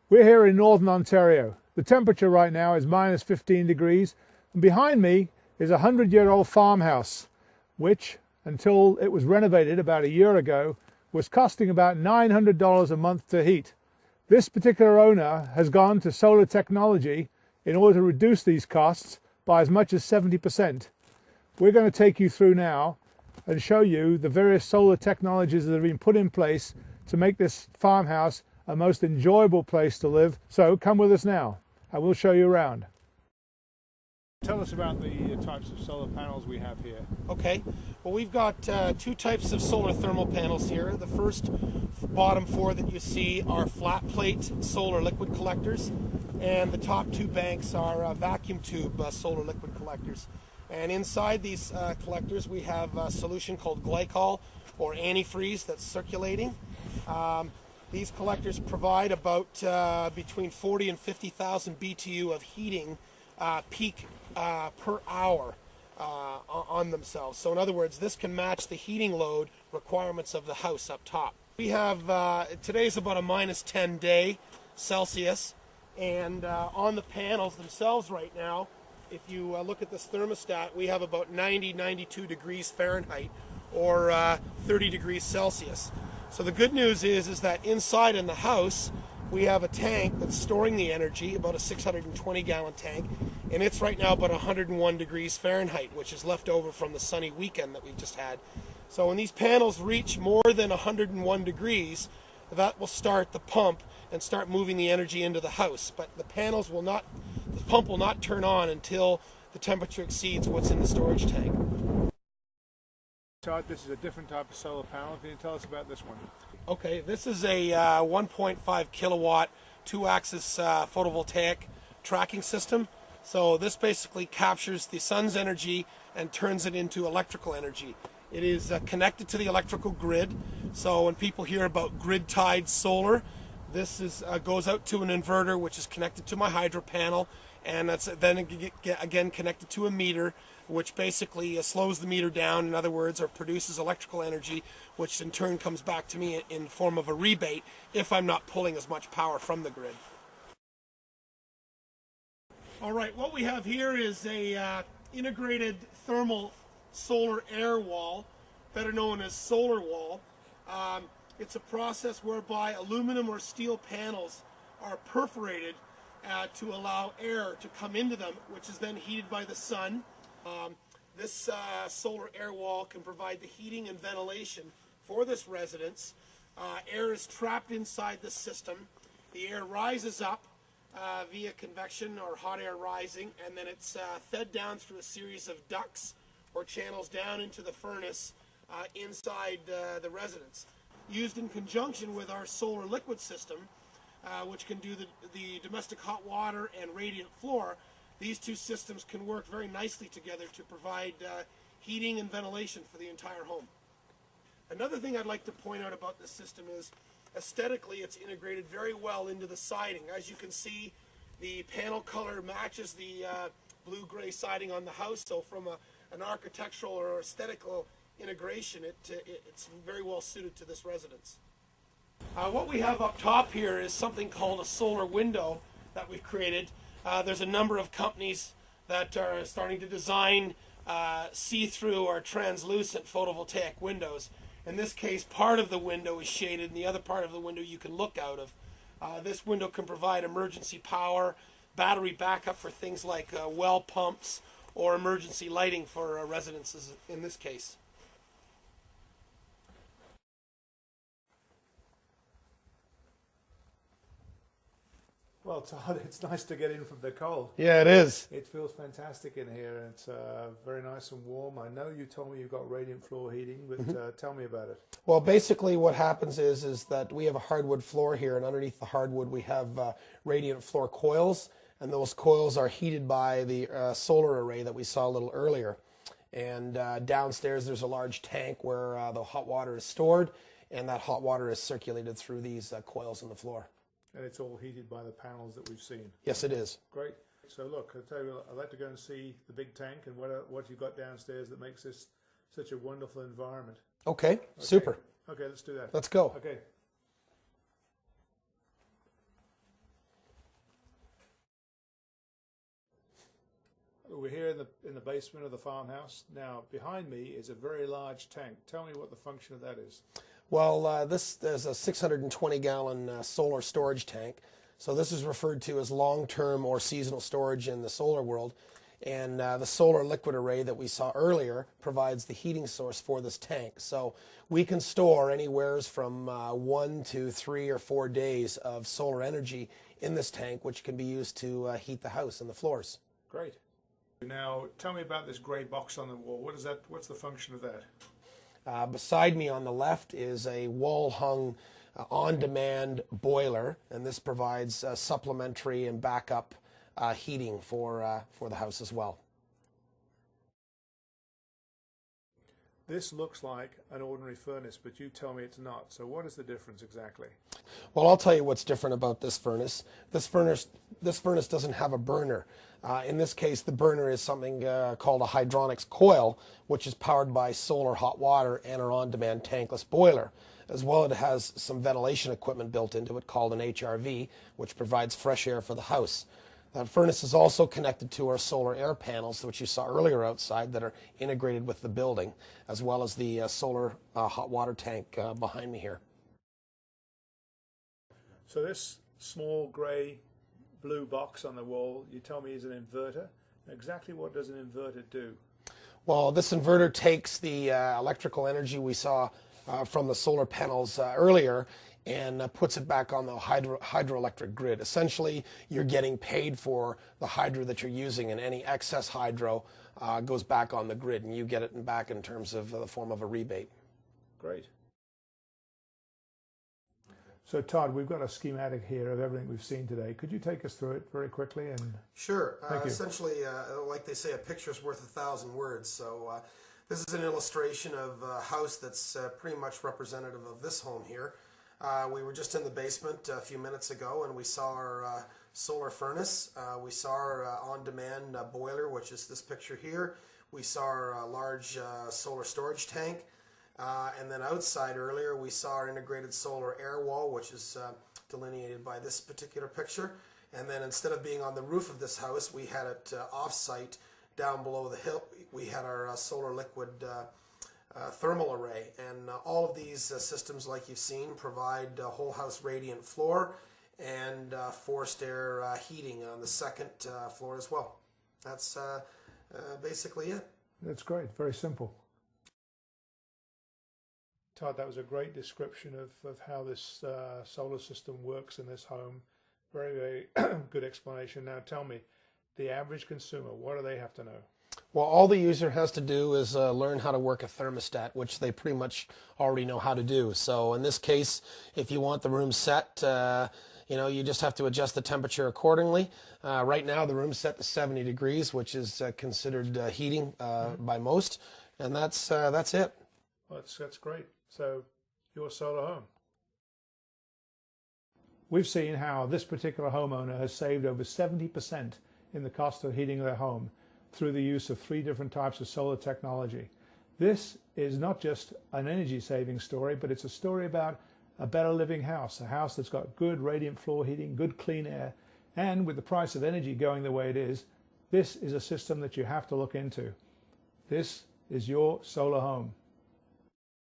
We're here in northern Ontario. The temperature right now is minus 15 degrees, and behind me is a 100-year-old farmhouse, which, until it was renovated about a year ago, was costing about $900 a month to heat. This particular owner has gone to solar technology in order to reduce these costs by as much as 70%. We're going to take you through now and show you the various solar technologies that have been put in place to make this farmhouse a most enjoyable place to live. So come with us now and we'll show you around. Tell us about the types of solar panels we have here. Okay, well, we've got two types of solar thermal panels here. The first bottom four that you see are flat plate solar liquid collectors, and the top two banks are vacuum tube solar liquid collectors. And inside these collectors we have a solution called glycol or antifreeze that's circulating. These collectors provide about between 40 and 50,000 BTU of heating peak per hour on themselves. So in other words, this can match the heating load requirements of the house up top. We have, today's about a minus 10 day Celsius, and on the panels themselves right now, if you look at this thermostat, we have about 92 degrees Fahrenheit or 30 degrees Celsius. So the good news is that inside in the house, we have a tank that's storing the energy, about a 620 gallon tank, and it's right now about 101 degrees Fahrenheit, which is left over from the sunny weekend that we've just had. So when these panels reach more than 101 degrees, that will start the pump and start moving the energy into the house. But the pump will not turn on until the temperature exceeds what's in the storage tank. This is a different type of solar panel. Can you tell us about this one? Okay, this is a 1.5 kilowatt, 2-axis photovoltaic tracking system. So this basically captures the sun's energy and turns it into electrical energy. It is connected to the electrical grid. So when people hear about grid-tied solar, this goes out to an inverter which is connected to my hydro panel, and that's then again connected to a meter, which basically slows the meter down, in other words, or produces electrical energy, which in turn comes back to me in form of a rebate if I'm not pulling as much power from the grid. All right, what we have here is a integrated thermal solar air wall, better known as solar wall. It's a process whereby aluminum or steel panels are perforated to allow air to come into them, which is then heated by the sun. This solar air wall can provide the heating and ventilation for this residence. Air is trapped inside the system. The air rises up via convection or hot air rising, and then it's fed down through a series of ducts or channels down into the furnace inside the residence. Used in conjunction with our solar liquid system, which can do the domestic hot water and radiant floor, these two systems can work very nicely together to provide heating and ventilation for the entire home. Another thing I'd like to point out about this system is aesthetically it's integrated very well into the siding. As you can see, the panel color matches the blue-gray siding on the house, so from an architectural or aesthetical integration, it's very well suited to this residence. What we have up top here is something called a solar window that we've created. There's a number of companies that are starting to design see-through or translucent photovoltaic windows. In this case, part of the window is shaded and the other part of the window you can look out of. This window can provide emergency power, battery backup for things like well pumps, or emergency lighting for residences in this case. Well, Todd, it's nice to get in from the cold. Yeah, it is. It feels fantastic in here. It's very nice and warm. I know you told me you've got radiant floor heating, but tell me about it. Well, basically what happens is that we have a hardwood floor here, and underneath the hardwood we have radiant floor coils, and those coils are heated by the solar array that we saw a little earlier. And downstairs there's a large tank where the hot water is stored, and that hot water is circulated through these coils in the floor. And it's all heated by the panels that we've seen. Yes, it is. Great. So look, I'll tell you, I'd like to go and see the big tank and what you've got downstairs that makes this such a wonderful environment. Okay, super. Okay, let's do that. Let's go. Okay. We're here in the basement of the farmhouse. Now, behind me is a very large tank. Tell me what the function of that is. Well, this is a 620-gallon solar storage tank. So this is referred to as long-term or seasonal storage in the solar world. And the solar liquid array that we saw earlier provides the heating source for this tank. So we can store anywhere from 1 to 3 or 4 days of solar energy in this tank, which can be used to heat the house and the floors. Great. Now, tell me about this gray box on the wall. What is that? What's the function of that? Beside me on the left is a wall-hung on-demand boiler, and this provides supplementary and backup heating for the house as well. This looks like an ordinary furnace, but you tell me it's not. So what is the difference exactly? Well, I'll tell you what's different about this furnace. This furnace doesn't have a burner. In this case, the burner is something called a hydronics coil, which is powered by solar hot water and our on-demand tankless boiler. As well, it has some ventilation equipment built into it called an HRV, which provides fresh air for the house. That furnace is also connected to our solar air panels, which you saw earlier outside, that are integrated with the building, as well as the solar hot water tank behind me here. So this small grey blue box on the wall, you tell me is an inverter. Exactly what does an inverter do? Well, this inverter takes the electrical energy we saw from the solar panels earlier and puts it back on the hydroelectric grid. Essentially, you're getting paid for the hydro that you're using, and any excess hydro goes back on the grid, and you get it back in terms of the form of a rebate. Great. So Todd, we've got a schematic here of everything we've seen today. Could you take us through it very quickly? And sure. Thank you. Essentially, like they say, a picture's worth 1,000 words. So this is an illustration of a house that's pretty much representative of this home here. We were just in the basement a few minutes ago, and we saw our solar furnace. We saw our on-demand boiler, which is this picture here. We saw our large solar storage tank. And then outside earlier, we saw our integrated solar air wall, which is delineated by this particular picture. And then instead of being on the roof of this house, we had it off-site down below the hill. We had our solar liquid thermal array, and all of these systems, like you've seen, provide whole house radiant floor and forced air heating on the second floor as well. That's basically it. That's great. Very simple. Todd, that was a great description of how this solar system works in this home. Very, very good explanation. Now tell me, the average consumer, what do they have to know? Well, all the user has to do is learn how to work a thermostat, which they pretty much already know how to do. So in this case, if you want the room set, you just have to adjust the temperature accordingly. Right now, the room's set to 70 degrees, which is considered heating by most, and that's it. Well, that's great. So, your solar home. We've seen how this particular homeowner has saved over 70% in the cost of heating their home through the use of 3 different types of solar technology. This is not just an energy saving story, but it's a story about a better living house, a house that's got good radiant floor heating, good clean air, and with the price of energy going the way it is, this is a system that you have to look into. This is your solar home.